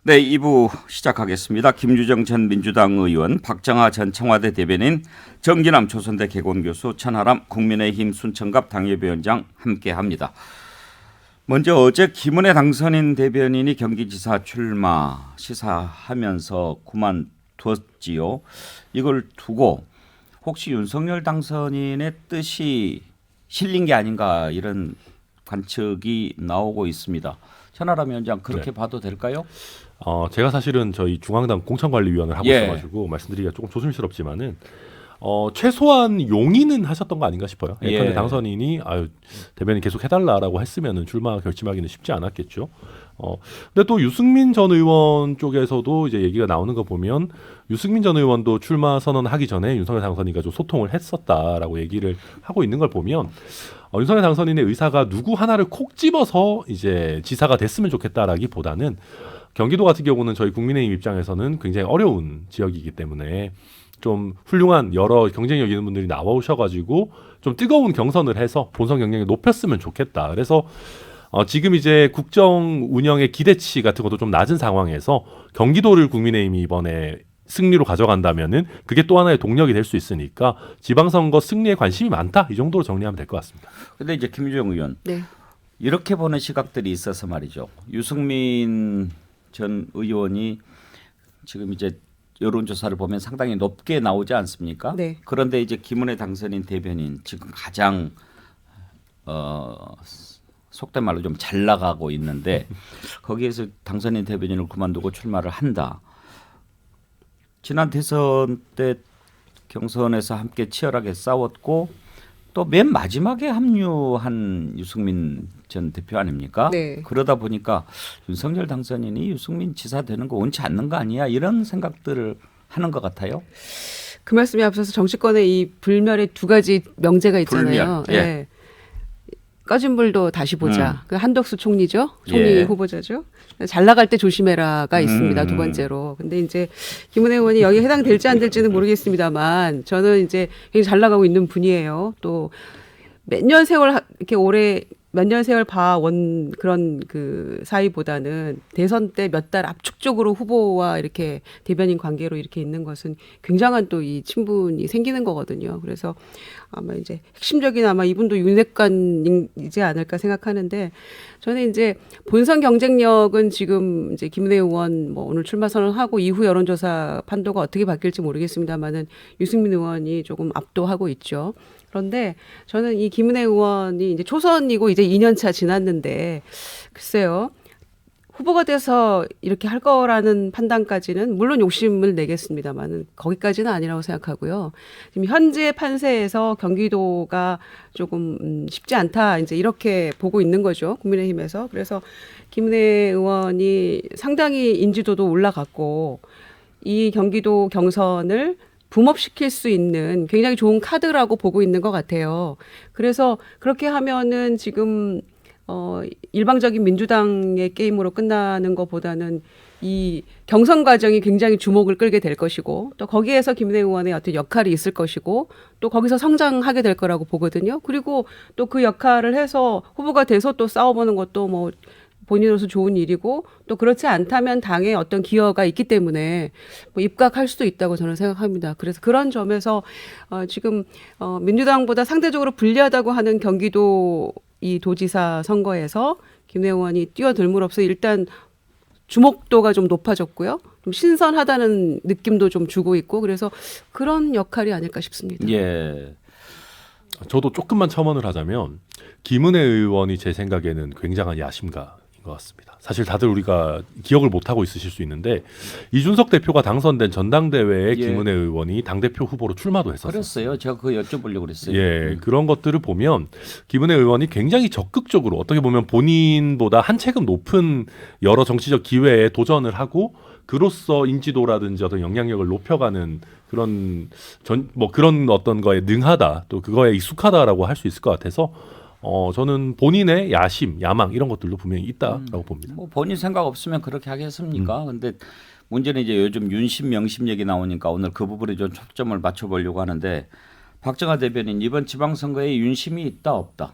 네, 2부 시작하겠습니다. 김주정 전 민주당 의원, 박정하 전 청와대 대변인, 정기남 조선대 개공교수, 천하람 국민의힘 순천갑 당협위원장 함께합니다. 먼저 어제 김은혜 당선인 대변인이 경기지사 출마 시사하면서 그만뒀지요. 이걸 두고 혹시 윤석열 당선인의 뜻이 실린 게 아닌가 이런 관측이 나오고 있습니다. 천하람 위원장 그렇게 봐도 될까요? 제가 사실은 저희 중앙당 공천관리위원을 하고 있어가지고 말씀드리기가 조금 조심스럽지만은 최소한 용의는 하셨던 거 아닌가 싶어요. 예컨대 당선인이 대변인 계속 해달라라고 했으면은 출마 결심하기는 쉽지 않았겠죠. 근데 또 유승민 전 의원 쪽에서도 이제 얘기가 나오는 거 보면 유승민 전 의원도 출마 선언하기 전에 윤석열 당선인과 좀 소통을 했었다라고 얘기를 하고 있는 걸 보면 윤석열 당선인의 의사가 누구 하나를 콕 집어서 이제 지사가 됐으면 좋겠다라기보다는 경기도 같은 경우는 저희 국민의힘 입장에서는 굉장히 어려운 지역이기 때문에 좀 훌륭한 여러 경쟁력 있는 분들이 나오셔가지고 좀 뜨거운 경선을 해서 본선 경쟁을 높였으면 좋겠다. 그래서 지금 이제 국정 운영의 기대치 같은 것도 좀 낮은 상황에서 경기도를 국민의힘이 이번에 승리로 가져간다면은 그게 또 하나의 동력이 될 수 있으니까 지방선거 승리에 관심이 많다. 이 정도로 정리하면 될 것 같습니다. 그런데 이제 김주정 의원 이렇게 보는 시각들이 있어서 말이죠. 유승민 전 의원이 지금 이제 여론조사를 보면 상당히 높게 나오지 않습니까? 네. 그런데 이제 김은혜 당선인 대변인 지금 가장 속된 말로 좀 잘 나가고 있는데 거기에서 당선인 대변인을 그만두고 출마를 한다. 지난 대선 때 경선에서 함께 치열하게 싸웠고 또 맨 마지막에 합류한 유승민 전 대표 아닙니까? 네. 그러다 보니까 윤석열 당선인이 유승민 지사 되는 거 원치 않는 거 아니야? 이런 생각들을 하는 것 같아요. 그 말씀에 앞서서 정치권의 이 불멸의 두 가지 명제가 있잖아요. 불멸, 예. 꺼진 불도 다시 보자. 그 한덕수 총리죠. 총리 후보자죠. 잘 나갈 때 조심해라가 있습니다. 두 번째로. 근데 이제 김은혜 의원이 여기에 해당될지 안 될지는 모르겠습니다만 저는 이제 굉장히 잘 나가고 있는 분이에요. 또 몇 년 세월 이렇게 오래 몇 년 세월 봐온 그런 그 사이보다는 대선 때 몇 달 압축적으로 후보와 이렇게 대변인 관계로 이렇게 있는 것은 굉장한 또 이 친분이 생기는 거거든요. 그래서 아마 이제 핵심적인 아마 이분도 윤핵관이지 않을까 생각하는데 저는 이제 본선 경쟁력은 지금 이제 김은혜 의원 뭐 오늘 출마 선언하고 이후 여론조사 판도가 어떻게 바뀔지 모르겠습니다만은 유승민 의원이 조금 압도하고 있죠. 그런데 저는 이 김은혜 의원이 이제 초선이고 이제 2년 차 지났는데 글쎄요. 후보가 돼서 이렇게 할 거라는 판단까지는 물론 욕심을 내겠습니다만은 거기까지는 아니라고 생각하고요. 지금 현재 판세에서 경기도가 조금 쉽지 않다 이제 이렇게 보고 있는 거죠. 국민의힘에서. 그래서 김은혜 의원이 상당히 인지도도 올라갔고 이 경기도 경선을 붐업시킬 수 있는 굉장히 좋은 카드라고 보고 있는 것 같아요. 그래서 그렇게 하면은 지금 일방적인 민주당의 게임으로 끝나는 것보다는 이 경선 과정이 굉장히 주목을 끌게 될 것이고 또 거기에서 김은혜 의원의 어떤 역할이 있을 것이고 또 거기서 성장하게 될 거라고 보거든요. 그리고 또 그 역할을 해서 후보가 돼서 또 싸워보는 것도 뭐 본인으로서 좋은 일이고 또 그렇지 않다면 당에 어떤 기여가 있기 때문에 뭐 입각할 수도 있다고 저는 생각합니다. 그래서 그런 점에서 지금 민주당보다 상대적으로 불리하다고 하는 경기도 이 도지사 선거에서 김은혜 의원이 뛰어들물 없어 일단 주목도가 좀 높아졌고요. 좀 신선하다는 느낌도 좀 주고 있고 그래서 그런 역할이 아닐까 싶습니다. 예. 저도 조금만 첨언을 하자면 김은혜 의원이 제 생각에는 굉장한 야심가인 것 같습니다. 사실 다들 우리가 기억을 못하고 있으실 수 있는데 이준석 대표가 당선된 전당대회에 김은혜 의원이 당대표 후보로 출마도 했었어요. 그랬어요. 제가 그거 여쭤보려고 그랬어요. 그런 것들을 보면 김은혜 의원이 굉장히 적극적으로 어떻게 보면 본인보다 한 체급 높은 여러 정치적 기회에 도전을 하고 그로써 인지도라든지 어떤 영향력을 높여가는 그런 그런 어떤 거에 능하다 또 그거에 익숙하다라고 할 수 있을 것 같아서 저는 본인의 야심, 야망 이런 것들도 분명히 있다라고 봅니다. 뭐 본인 생각 없으면 그렇게 하겠습니까? 근데 문제는 이제 요즘 윤심 명심 얘기 나오니까 오늘 그 부분에 좀 초점을 맞춰보려고 하는데 박정하 대변인 이번 지방선거에 윤심이 있다 없다?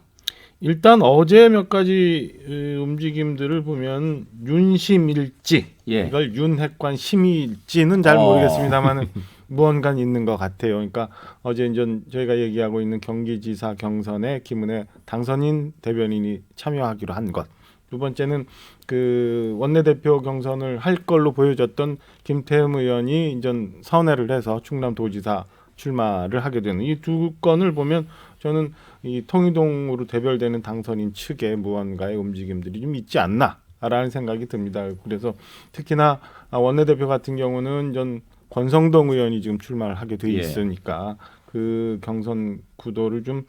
일단 어제 몇 가지 움직임들을 보면 윤심일지 예. 이걸 윤핵관 심의일지는 잘 모르겠습니다만은 무언가 있는 것 같아요. 그러니까 어제 이제 저희가 얘기하고 있는 경기지사 경선에 김은혜 당선인 대변인이 참여하기로 한 것. 두 번째는 그 원내대표 경선을 할 걸로 보여졌던 김태흠 의원이 이제 선회를 해서 충남도지사 출마를 하게 되는 이 두 건을 보면 저는 이 통이동으로 대별되는 당선인 측의 무언가의 움직임들이 좀 있지 않나라는 생각이 듭니다. 그래서 특히나 원내대표 같은 경우는 전 권성동 의원이 지금 출마를 하게 돼 있으니까 그 경선 구도를 좀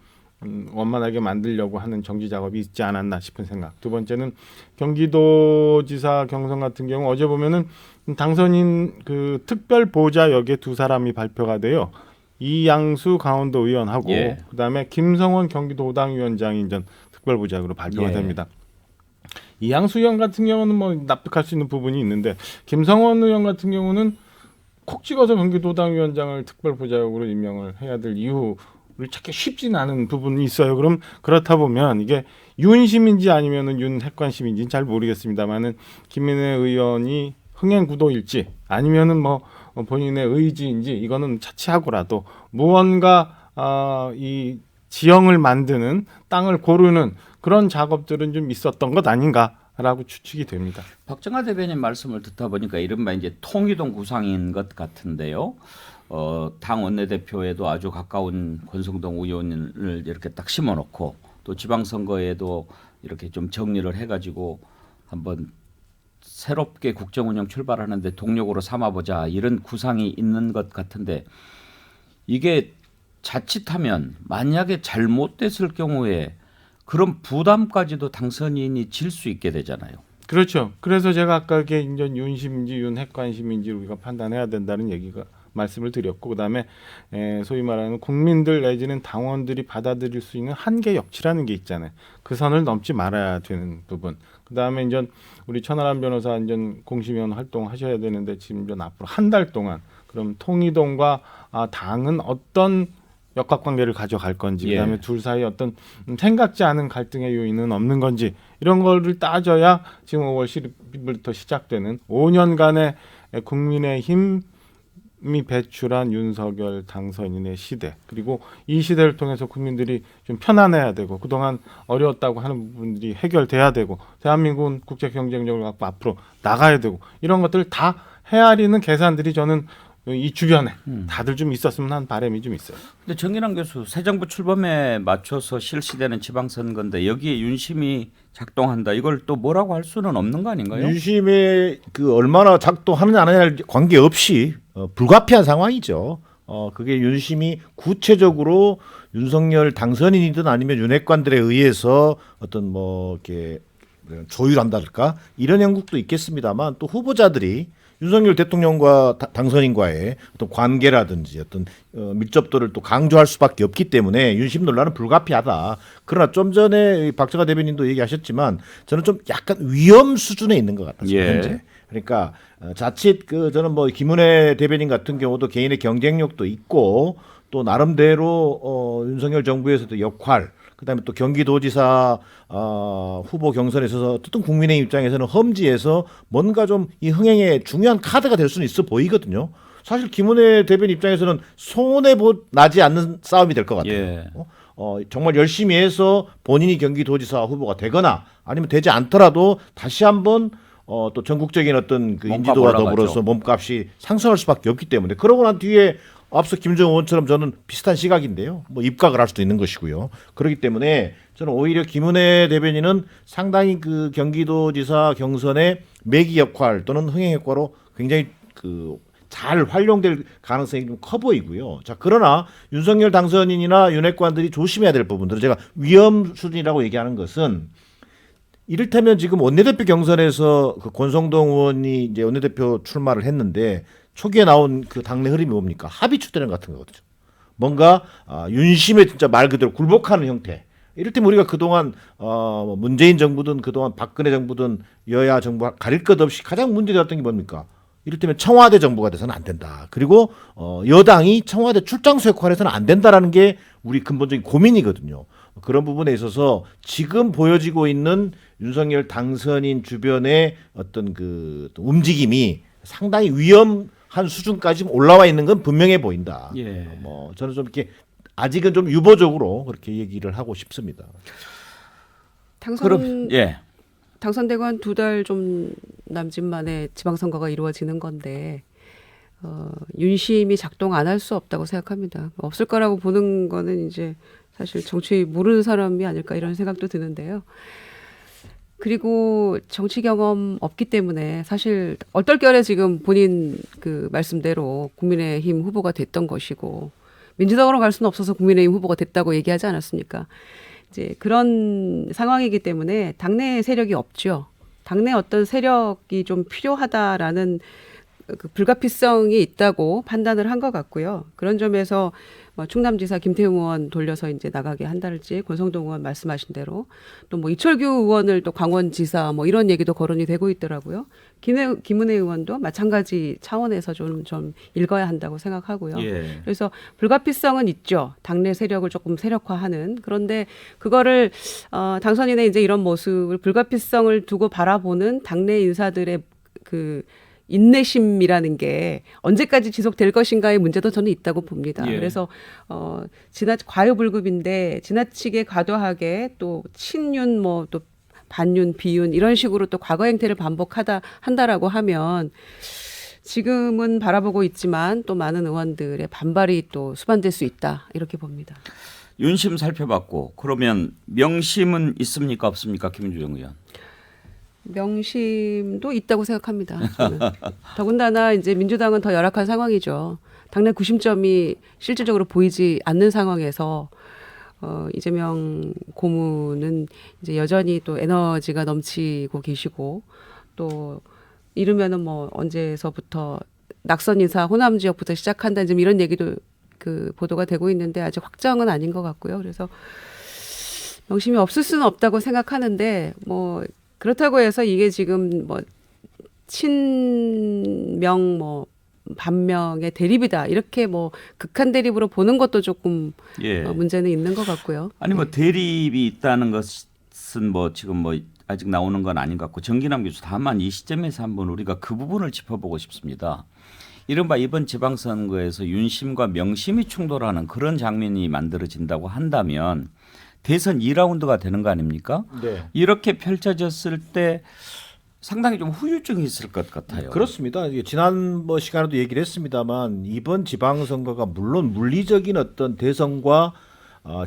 원만하게 만들려고 하는 정지 작업이 있지 않았나 싶은 생각. 두 번째는 경기도지사 경선 같은 경우 어제 보면은 당선인 그 특별 보좌 역에 두 사람이 발표가 돼요. 이양수 강원도 의원하고 그다음에 김성원 경기도당위원장이 이제 특별 보좌역으로 발표가 됩니다. 이양수 의원 같은 경우는 뭐 납득할 수 있는 부분이 있는데 김성원 의원 같은 경우는 콕 찍어서 경기도당위원장을 특별 보좌역으로 임명을 해야 될 이유를 찾기 쉽지는 않은 부분이 있어요. 그럼 그렇다 보면 이게 윤심인지 아니면은 윤핵관심인지는 잘 모르겠습니다만은 김민혜 의원이 흥행 구도일지 아니면은 뭐 본인의 의지인지 이거는 차치하고라도 무언가 이 지형을 만드는 땅을 고르는 그런 작업들은 좀 있었던 것 아닌가라고 추측이 됩니다. 박정하 대변인 말씀을 듣다 보니까 이른바 이제 통이동 구상인 것 같은데요. 당 원내대표에도 아주 가까운 권성동 의원을 이렇게 딱 심어놓고 또 지방선거에도 이렇게 좀 정리를 해가지고 한번 새롭게 국정운영 출발하는데 동력으로 삼아보자 이런 구상이 있는 것 같은데 이게 자칫하면 만약에 잘못됐을 경우에 그런 부담까지도 당선인이 질 수 있게 되잖아요. 그렇죠. 그래서 제가 아까 이게 이제 윤심인지 윤핵관심인지 우리가 판단해야 된다는 얘기가 말씀을 드렸고 그다음에 소위 말하는 국민들 내지는 당원들이 받아들일 수 있는 한계 역치라는 게 있잖아요. 그 선을 넘지 말아야 되는 부분. 그다음에 이제 우리 천하람 변호사 이제 공심위원 활동하셔야 되는데 지금 이제 앞으로 한 달 동안 그럼 통이동과 당은 어떤 역학관계를 가져갈 건지 그다음에 둘 사이 어떤 생각지 않은 갈등의 요인은 없는 건지 이런 거를 따져야 지금 5월 10일부터 시작되는 5년간의 국민의힘이 배출한 윤석열 당선인의 시대 그리고 이 시대를 통해서 국민들이 좀 편안해야 되고 그동안 어려웠다고 하는 부분들이 해결돼야 되고 대한민국은 국제 경쟁력을 갖고 앞으로 나가야 되고 이런 것들을 다 헤아리는 계산들이 저는 이 주변에 다들 좀 있었으면 하는 바람이 좀 있어요. 근데 정일환 교수 새 정부 출범에 맞춰서 실시되는 지방선거인데 여기에 윤심이 작동한다. 이걸 또 뭐라고 할 수는 없는 거 아닌가요? 윤심의 그 얼마나 작동하느냐 안 하느냐 관계없이 불가피한 상황이죠. 그게 윤심이 구체적으로 윤석열 당선인이든 아니면 윤핵관들에 의해서 어떤 뭐 이렇게 조율한달까 이런 형국도 있겠습니다만 또 후보자들이 윤석열 대통령과 당선인과의 어떤 관계라든지 어떤 밀접도를 또 강조할 수밖에 없기 때문에 윤심 논란은 불가피하다. 그러나 좀 전에 박정하 대변인도 얘기하셨지만 저는 좀 약간 위험 수준에 있는 것 같았어요. 현재. 그러니까 자칫 저는 뭐 김은혜 대변인 같은 경우도 개인의 경쟁력도 있고 또 나름대로 윤석열 정부에서도 역할 그다음에 또 경기도지사 후보 경선에 있어서 어떤 국민의 입장에서는 험지에서 뭔가 좀 이 흥행에 중요한 카드가 될 수는 있어 보이거든요. 사실 김은혜 대변인 입장에서는 손해 나지 않는 싸움이 될 것 같아요. 정말 열심히 해서 본인이 경기도지사 후보가 되거나 아니면 되지 않더라도 다시 한번 또 전국적인 어떤 그 인지도와 더불어서 몸값이 상승할 수밖에 없기 때문에 그러고 난 뒤에 앞서 김정은 의원처럼 저는 비슷한 시각인데요. 뭐 입각을 할 수도 있는 것이고요. 그렇기 때문에 저는 오히려 김은혜 대변인은 상당히 그 경기도지사 경선의 매기 역할 또는 흥행 효과로 굉장히 잘 활용될 가능성이 좀 커 보이고요. 자, 그러나 윤석열 당선인이나 윤핵관들이 조심해야 될 부분들은 제가 위험 수준이라고 얘기하는 것은 이를테면 지금 원내대표 경선에서 그 권성동 의원이 이제 원내대표 출마를 했는데 초기에 나온 그 당내 흐름이 뭡니까? 합의 추대령 같은 거거든요. 뭔가 윤심에 진짜 말 그대로 굴복하는 형태. 이를테면 우리가 그동안 문재인 정부든 그동안 박근혜 정부든 여야 정부 가릴 것 없이 가장 문제되었던 게 뭡니까? 이를테면 청와대 정부가 돼서는 안 된다. 그리고 여당이 청와대 출장소 역할을 해서는 안 된다라는 게 우리 근본적인 고민이거든요. 그런 부분에 있어서 지금 보여지고 있는 윤석열 당선인 주변의 어떤 그 움직임이 상당히 위험한 수준까지 올라와 있는 건 분명해 보인다. 예. 뭐 저는 좀 이렇게 아직은 좀 유보적으로 그렇게 얘기를 하고 싶습니다. 예. 당선되고 한 2달 좀 남짓 만에 지방선거가 이루어지는 건데 윤심이 작동 안 할 수 없다고 생각합니다. 없을 거라고 보는 거는 이제 사실 정치 모르는 사람이 아닐까 이런 생각도 드는데요. 그리고 정치 경험 없기 때문에 사실 얼떨결에 지금 본인 그 말씀대로 국민의힘 후보가 됐던 것이고 민주당으로 갈 수는 없어서 국민의힘 후보가 됐다고 얘기하지 않았습니까? 이제 그런 상황이기 때문에 당내 세력이 없죠. 당내 어떤 세력이 좀 필요하다라는 그 불가피성이 있다고 판단을 한 것 같고요. 그런 점에서 충남지사 김태웅 의원 돌려서 이제 나가게 한다랄지 권성동 의원 말씀하신 대로 또 뭐 이철규 의원을 또 강원지사 뭐 이런 얘기도 거론이 되고 있더라고요. 김은혜 의원도 마찬가지 차원에서 좀 읽어야 한다고 생각하고요. 예. 그래서 불가피성은 있죠. 당내 세력을 조금 세력화하는. 그런데 그거를 당선인의 이제 이런 모습을 불가피성을 두고 바라보는 당내 인사들의 그 인내심이라는 게 언제까지 지속될 것인가의 문제도 저는 있다고 봅니다. 예. 그래서 과유불급인데 지나치게 과도하게 또 친윤 뭐 또 반윤 비윤 이런 식으로 또 과거 행태를 한다라고 하면 지금은 바라보고 있지만 또 많은 의원들의 반발이 또 수반될 수 있다 이렇게 봅니다. 윤심 살펴봤고 그러면 명심은 있습니까 없습니까 김주정 의원? 명심도 있다고 생각합니다. 저는. 더군다나 이제 민주당은 더 열악한 상황이죠. 당내 구심점이 실질적으로 보이지 않는 상황에서 이재명 고문은 이제 여전히 또 에너지가 넘치고 계시고 또 이르면은 뭐 언제서부터 낙선 인사 호남 지역부터 시작한다 지금 이런 얘기도 그 보도가 되고 있는데 아직 확정은 아닌 것 같고요. 그래서 명심이 없을 수는 없다고 생각하는데 뭐 그렇다고 해서 이게 지금 뭐 친명 뭐 반명의 대립이다 이렇게 뭐 극한 대립으로 보는 것도 조금 예. 문제는 있는 것 같고요. 아니 뭐 대립이 있다는 것은 뭐 지금 뭐 아직 나오는 건 아닌 것 같고 정기남 교수 다만 이 시점에서 한번 우리가 그 부분을 짚어보고 싶습니다. 이른바 이번 지방선거에서 윤심과 명심이 충돌하는 그런 장면이 만들어진다고 한다면 대선 2라운드가 되는 거 아닙니까? 네. 이렇게 펼쳐졌을 때 상당히 좀 후유증이 있을 것 같아요. 그렇습니다. 이게 지난 시간에도 얘기를 했습니다만 이번 지방선거가 물론 물리적인 어떤 대선과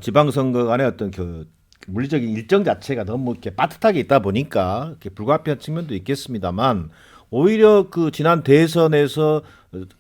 지방선거 간의 어떤 그 물리적인 일정 자체가 너무 이렇게 빠듯하게 있다 보니까 이렇게 불가피한 측면도 있겠습니다만 오히려 그 지난 대선에서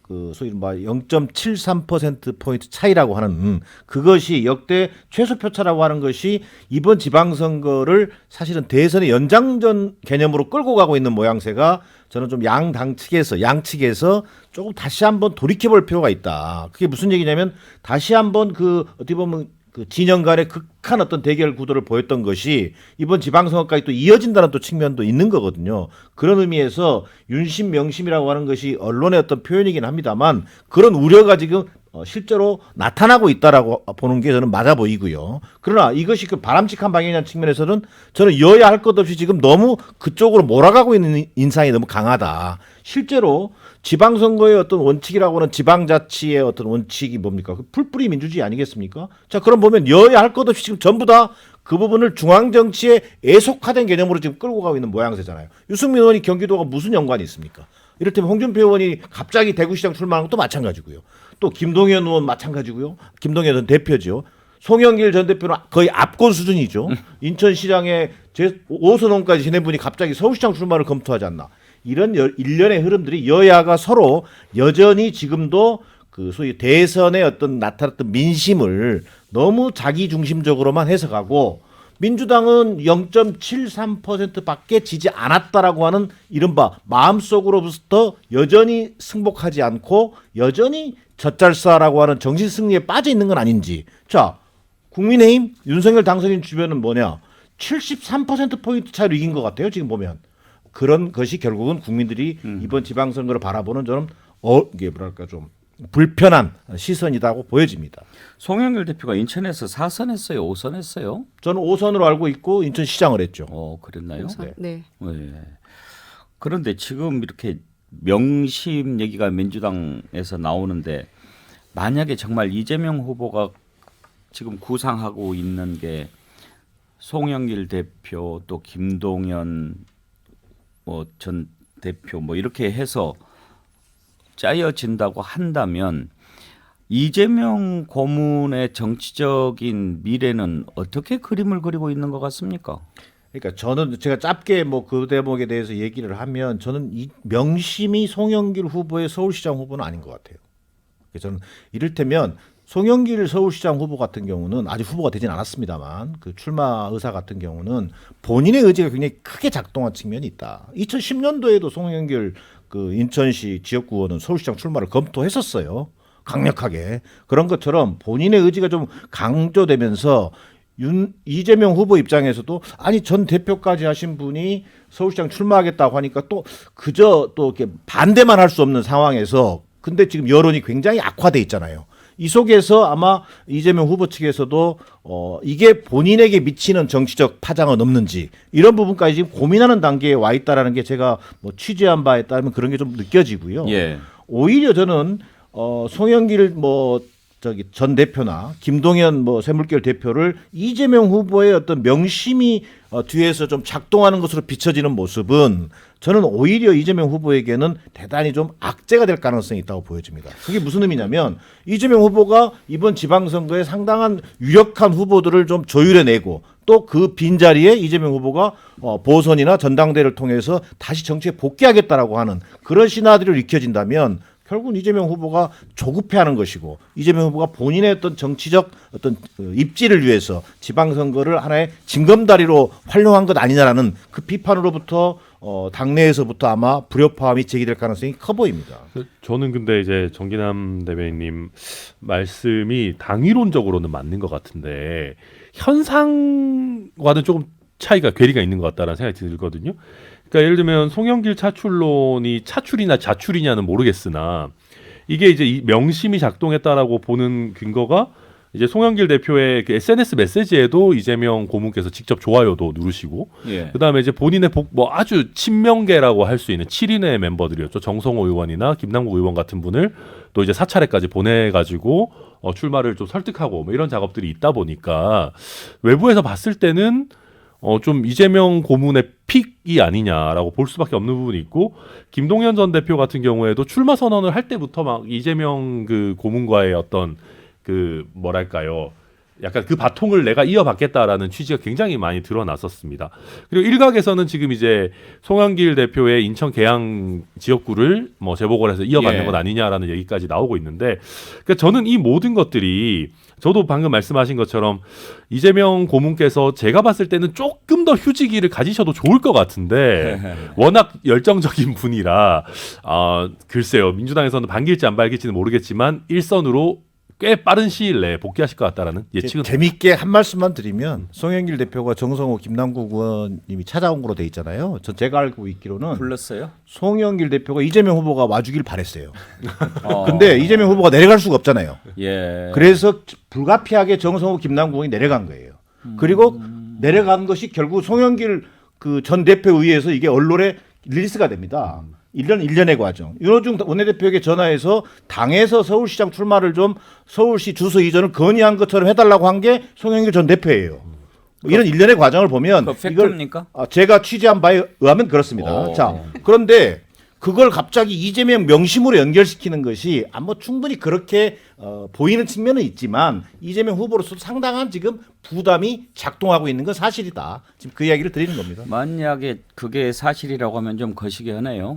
그 소위 뭐 0.73% 포인트 차이라고 하는 그것이 역대 최소 표차라고 하는 것이 이번 지방선거를 사실은 대선의 연장전 개념으로 끌고 가고 있는 모양새가 저는 좀 양당 측에서 양측에서 조금 다시 한번 돌이켜볼 필요가 있다. 그게 무슨 얘기냐면 다시 한번 그 어떻게 보면 그 진영 간의 극한 어떤 대결 구도를 보였던 것이 이번 지방선거까지 또 이어진다는 또 측면도 있는 거거든요. 그런 의미에서 윤심 명심이라고 하는 것이 언론의 어떤 표현이긴 합니다만 그런 우려가 지금 실제로 나타나고 있다라고 보는 게 저는 맞아 보이고요. 그러나 이것이 그 바람직한 방향이라는 측면에서는 저는 여야 할 것 없이 지금 너무 그쪽으로 몰아가고 있는 인상이 너무 강하다. 실제로 지방선거의 어떤 원칙이라고 하는 지방자치의 어떤 원칙이 뭡니까? 그 풀뿌리 민주주의 아니겠습니까? 자, 그럼 보면 여야 할 것 없이 지금 전부 다 그 부분을 중앙정치에 애속화된 개념으로 지금 끌고 가고 있는 모양새잖아요. 유승민 의원이 경기도가 무슨 연관이 있습니까? 이를테면 홍준표 의원이 갑자기 대구시장 출마한 것도 마찬가지고요. 또 김동연 의원 마찬가지고요. 김동연 전 대표죠. 송영길 전 대표는 거의 압권 수준이죠. 인천시장에 오선원까지 지낸 분이 갑자기 서울시장 출마를 검토하지 않나. 이런 일련의 흐름들이 여야가 서로 여전히 지금도 그 소위 대선의 어떤 나타났던 민심을 너무 자기 중심적으로만 해석하고 민주당은 0.73%밖에 지지 않았다라고 하는 이른바 마음속으로부터 여전히 승복하지 않고 여전히 젖잘싸라고 하는 정신 승리에 빠져 있는 건 아닌지. 자, 국민의힘 윤석열 당선인 주변은 뭐냐? 73%포인트 차이로 이긴 것 같아요. 지금 보면. 그런 것이 결국은 국민들이 이번 지방선거를 바라보는 저는 이게 뭐랄까 좀 불편한 시선이라고 보여집니다. 송영길 대표가 인천에서 4선했어요, 5선했어요? 저는 5선으로 알고 있고 인천시장을 했죠. 그랬나요? 우선, 네. 네. 그런데 지금 이렇게 명심 얘기가 민주당에서 나오는데 만약에 정말 이재명 후보가 지금 구상하고 있는 게 송영길 대표 또 김동연 전 대표 이렇게 해서 짜여진다고 한다면 이재명 고문의 정치적인 미래는 어떻게 그림을 그리고 있는 것 같습니까? 그러니까 저는 제가 짧게 그 대목에 대해서 얘기를 하면 저는 이 명심이 송영길 후보의 서울시장 후보는 아닌 것 같아요. 그래서 저는 이를테면 송영길 서울시장 후보 같은 경우는 아직 후보가 되진 않았습니다만 그 출마 의사 같은 경우는 본인의 의지가 굉장히 크게 작동한 측면이 있다. 2010년도에도 송영길 그 인천시 지역구 의원은 서울시장 출마를 검토했었어요. 강력하게. 그런 것처럼 본인의 의지가 좀 강조되면서 이재명 후보 입장에서도 아니 전 대표까지 하신 분이 서울시장 출마하겠다고 하니까 또 그저 또 이렇게 반대만 할 수 없는 상황에서 근데 지금 여론이 굉장히 악화돼 있잖아요. 이 속에서 아마 이재명 후보 측에서도 이게 본인에게 미치는 정치적 파장은 없는지 이런 부분까지 지금 고민하는 단계에 와 있다라는 게 제가 취재한 바에 따르면 그런 게 좀 느껴지고요. 예. 오히려 저는 송영길 전 대표나 김동연 쇠물결 대표를 이재명 후보의 어떤 명심이 뒤에서 좀 작동하는 것으로 비춰지는 모습은 저는 오히려 이재명 후보에게는 대단히 좀 악재가 될 가능성이 있다고 보여집니다. 그게 무슨 의미냐면 이재명 후보가 이번 지방선거에 상당한 유력한 후보들을 좀 조율해내고 또 그 빈자리에 이재명 후보가 보선이나 전당대회를 통해서 다시 정치에 복귀하겠다라고 하는 그런 시나리오를 익혀진다면 결국은 이재명 후보가 조급해하는 것이고 이재명 후보가 본인의 어떤 정치적 어떤 입지를 위해서 지방선거를 하나의 징검다리로 활용한 것 아니냐라는 그 비판으로부터 당내에서부터 아마 불협화음이 제기될 가능성이 커 보입니다. 저는 근데 이제 정기남 대변인님 말씀이 당위론적으로는 맞는 것 같은데 현상과는 조금 차이가 괴리가 있는 것 같다라는 생각이 들거든요. 그러니까 예를 들면 송영길 차출론이 차출이나 자출이냐는 모르겠으나 이게 이제 이 명심이 작동했다라고 보는 근거가 이제 송영길 대표의 그 SNS 메시지에도 이재명 고문께서 직접 좋아요도 누르시고 예. 그다음에 이제 본인의 아주 친명계라고 할 수 있는 7인의 멤버들이었죠. 정성호 의원이나 김남국 의원 같은 분을 또 이제 사찰에까지 보내가지고 출마를 좀 설득하고 이런 작업들이 있다 보니까 외부에서 봤을 때는 좀 이재명 고문의 픽이 아니냐라고 볼 수밖에 없는 부분이 있고 김동연 전 대표 같은 경우에도 출마 선언을 할 때부터 막 이재명 그 고문과의 어떤 그 뭐랄까요 약간 그 바통을 내가 이어받겠다라는 취지가 굉장히 많이 드러났었습니다. 그리고 일각에서는 지금 이제 송영길 대표의 인천 계양 지역구를 재보궐 해서 이어받는 예. 것 아니냐라는 얘기까지 나오고 있는데 그러니까 저는 이 모든 것들이 저도 방금 말씀하신 것처럼 이재명 고문께서 제가 봤을 때는 조금 더 휴지기를 가지셔도 좋을 것 같은데 워낙 열정적인 분이라 글쎄요 민주당에서는 반길지 안 반길지는 모르겠지만 일선으로 꽤 빠른 시일 내에 복귀하실 것 같다라는 예측은 재밌게 한 말씀만 드리면 송영길 대표가 정성호 김남국 의원님이 찾아온 거로 돼 있잖아요. 제가 알고 있기로는 불렀어요? 송영길 대표가 이재명 후보가 와주길 바랬어요. 근데 이재명 후보가 내려갈 수가 없잖아요. 예. 그래서 불가피하게 정성호 김남국 의원이 내려간 거예요. 그리고 내려간 것이 결국 송영길 그 전 대표에 의해서 이게 언론에 릴리스가 됩니다. 1년의 과정. 윤호중 원내대표에게 전화해서 당에서 서울시장 출마를 좀 서울시 주소 이전을 건의한 것처럼 해달라고 한 게 송영길 전 대표예요. 이런 일련의 과정을 보면 그 팩트입니까? 제가 취재한 바에 의하면 그렇습니다. 자, 그런데 그걸 갑자기 이재명 명심으로 연결시키는 것이 충분히 그렇게 보이는 측면은 있지만 이재명 후보로서 상당한 지금 부담이 작동하고 있는 건 사실이다. 지금 그 이야기를 드리는 겁니다. 만약에 그게 사실이라고 하면 좀 거시기 하네요.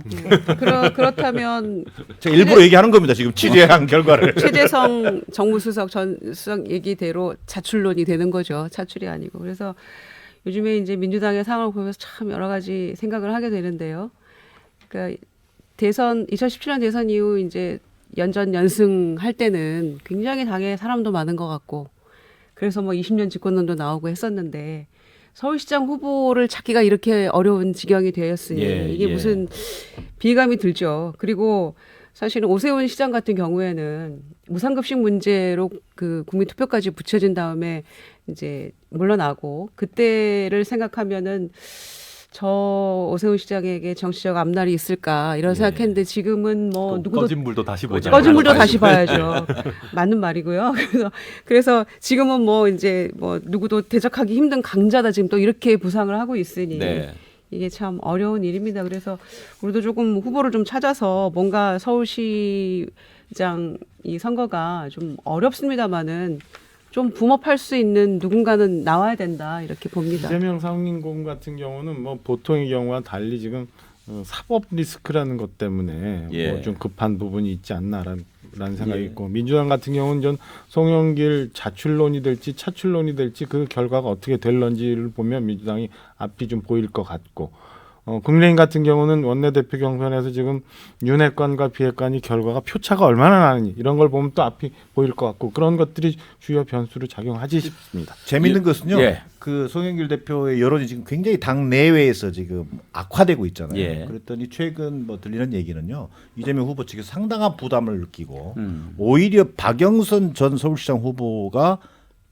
그렇다면 제가 일부러 얘기하는 겁니다. 지금 취재한 결과를. 최재성 정무수석 전 수석 얘기대로 자출론이 되는 거죠. 차출이 아니고. 그래서 요즘에 이제 민주당의 상황을 보면서 참 여러 가지 생각을 하게 되는데요. 그러니까 2017년 대선 이후 이제 연승할 때는 굉장히 당에 사람도 많은 것 같고 그래서 20년 집권론도 나오고 했었는데 서울시장 후보를 찾기가 이렇게 어려운 지경이 되었으니 이게 무슨 비감이 들죠. 그리고 사실은 오세훈 시장 같은 경우에는 무상급식 문제로 그 국민투표까지 붙여진 다음에 이제 물러나고 그때를 생각하면은 저 오세훈 시장에게 정치적 앞날이 있을까 이런 생각했는데 지금은 뭐 누구도 꺼진 불도 다시 보자. 꺼진 물도 다시 봐야죠. 맞는 말이고요. 그래서 지금은 뭐 이제 뭐 누구도 대적하기 힘든 강자다 지금 또 이렇게 부상을 하고 있으니 네. 이게 참 어려운 일입니다. 그래서 우리도 조금 후보를 좀 찾아서 뭔가 서울시장 이 선거가 좀 어렵습니다만은 좀 붐업할 수 있는 누군가는 나와야 된다 이렇게 봅니다. 이재명 상임고문 같은 경우는 뭐 보통의 경우와 달리 지금 사법 리스크라는 것 때문에 예. 뭐 좀 급한 부분이 있지 않나라는 생각이 예. 있고 민주당 같은 경우는 전 송영길 자출론이 될지 차출론이 될지 그 결과가 어떻게 될런지를 보면 민주당이 앞이 좀 보일 것 같고 국민의힘 같은 경우는 원내대표 경선에서 지금 윤핵관과 비핵관이 결과가 표차가 얼마나 나느니 이런 걸 보면 또 앞이 보일 것 같고 그런 것들이 주요 변수로 작용하지 싶습니다. 재밌는 것은요. 예. 그 송영길 대표의 여론이 지금 굉장히 당 내외에서 지금 악화되고 있잖아요. 예. 그랬더니 최근 뭐 들리는 얘기는요. 이재명 후보 측에서 상당한 부담을 느끼고 음. 오히려 박영선 전 서울시장 후보가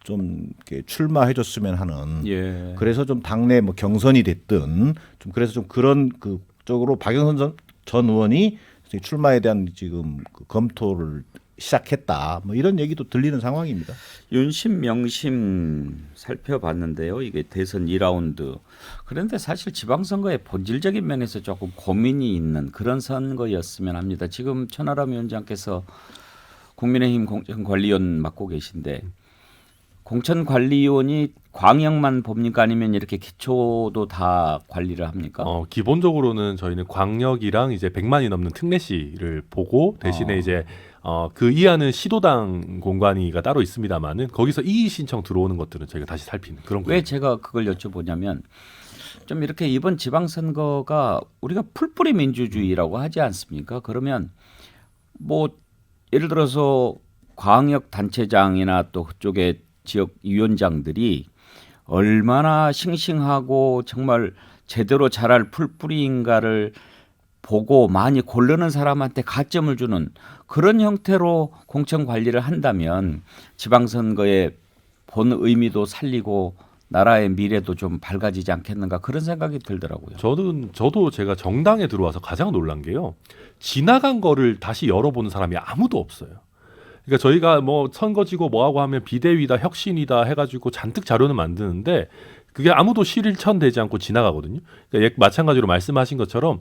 좀 이렇게 출마해줬으면 하는. 예. 그래서 좀 당내 뭐 경선이 됐든 좀 그래서 좀 그런 그 쪽으로 박영선 전 의원이 출마에 대한 지금 그 검토를 시작했다. 뭐 이런 얘기도 들리는 상황입니다. 윤심 명심 살펴봤는데요. 이게 대선 2라운드. 그런데 사실 지방선거의 본질적인 면에서 조금 고민이 있는 그런 선거였으면 합니다. 지금 천하람 위원장께서 국민의힘 공천관리위원 맡고 계신데 공천관리위원이 광역만 봅니까 아니면 이렇게 기초도 다 관리를 합니까? 기본적으로는 저희는 광역이랑 이제 100만이 넘는 특례시를 보고 대신에 이제 그 이하는 시도당 공관위가 따로 있습니다만은 거기서 이의 신청 들어오는 것들은 저희가 다시 살피는 그런 왜 거예요. 제가 그걸 여쭤보냐면 좀 이렇게 이번 지방선거가 우리가 풀뿌리 민주주의라고 하지 않습니까? 그러면 뭐 예를 들어서 광역 단체장이나 또 그쪽에 지역 위원장들이 얼마나 싱싱하고 정말 제대로 잘할 풀뿌리인가를 보고 많이 고르는 사람한테 가점을 주는 그런 형태로 공천 관리를 한다면 지방선거의 본 의미도 살리고 나라의 미래도 좀 밝아지지 않겠는가 그런 생각이 들더라고요. 저도 제가 정당에 들어와서 가장 놀란 게요. 지나간 거를 다시 열어보는 사람이 아무도 없어요. 그러니까 저희가 뭐 선거지고 뭐하고 하면 비대위다 혁신이다 해가지고 잔뜩 자료는 만드는데 그게 아무도 실천되지 않고 지나가거든요. 그러니까 마찬가지로 말씀하신 것처럼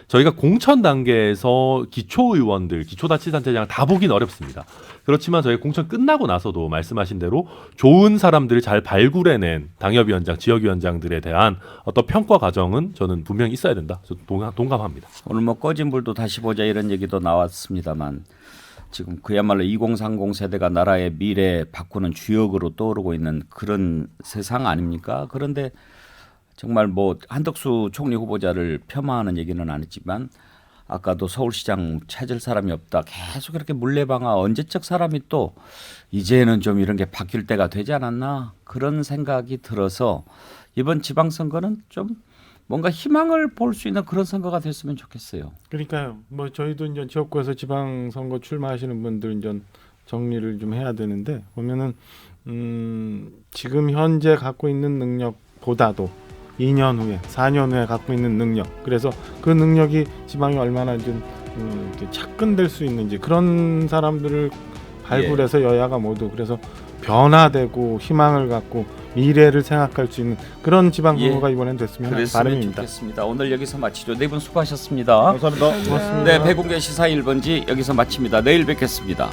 저희가 공천 단계에서 기초의원들, 기초자치단체장 다 보긴 어렵습니다. 그렇지만 저희가 공천 끝나고 나서도 말씀하신 대로 좋은 사람들을 잘 발굴해낸 당협위원장, 지역위원장들에 대한 어떤 평가 과정은 저는 분명히 있어야 된다. 동감합니다. 오늘 뭐 꺼진 불도 다시 보자 이런 얘기도 나왔습니다만 지금 그야말로 2030 세대가 나라의 미래 바꾸는 주역으로 떠오르고 있는 그런 세상 아닙니까? 그런데 정말 뭐 한덕수 총리 후보자를 폄하하는 얘기는 안 했지만 아까도 서울시장 찾을 사람이 없다. 계속 이렇게 물레방아 언제적 사람이 또 이제는 좀 이런 게 바뀔 때가 되지 않았나 그런 생각이 들어서 이번 지방선거는 좀 뭔가 희망을 볼 수 있는 그런 선거가 됐으면 좋겠어요. 그러니까요. 뭐 저희도 이제 지역구에서 지방선거 출마하시는 분들 이제 정리를 좀 해야 되는데 보면은 지금 현재 갖고 있는 능력보다도 2년 후에, 4년 후에 갖고 있는 능력. 그래서 그 능력이 지방이 얼마나 좀 이렇게 착근될 수 있는지 그런 사람들을 발굴해서 여야가 모두 그래서 변화되고 희망을 갖고 미래를 생각할 수 있는 그런 지방선거가 이번엔 됐으면 하는 그랬으면 바람입니다. 좋겠습니다. 오늘 여기서 마치죠. 네 분 수고하셨습니다. 감사합니다. 고맙습니다. 네, 배공개 시사 1번지 여기서 마칩니다. 내일 뵙겠습니다.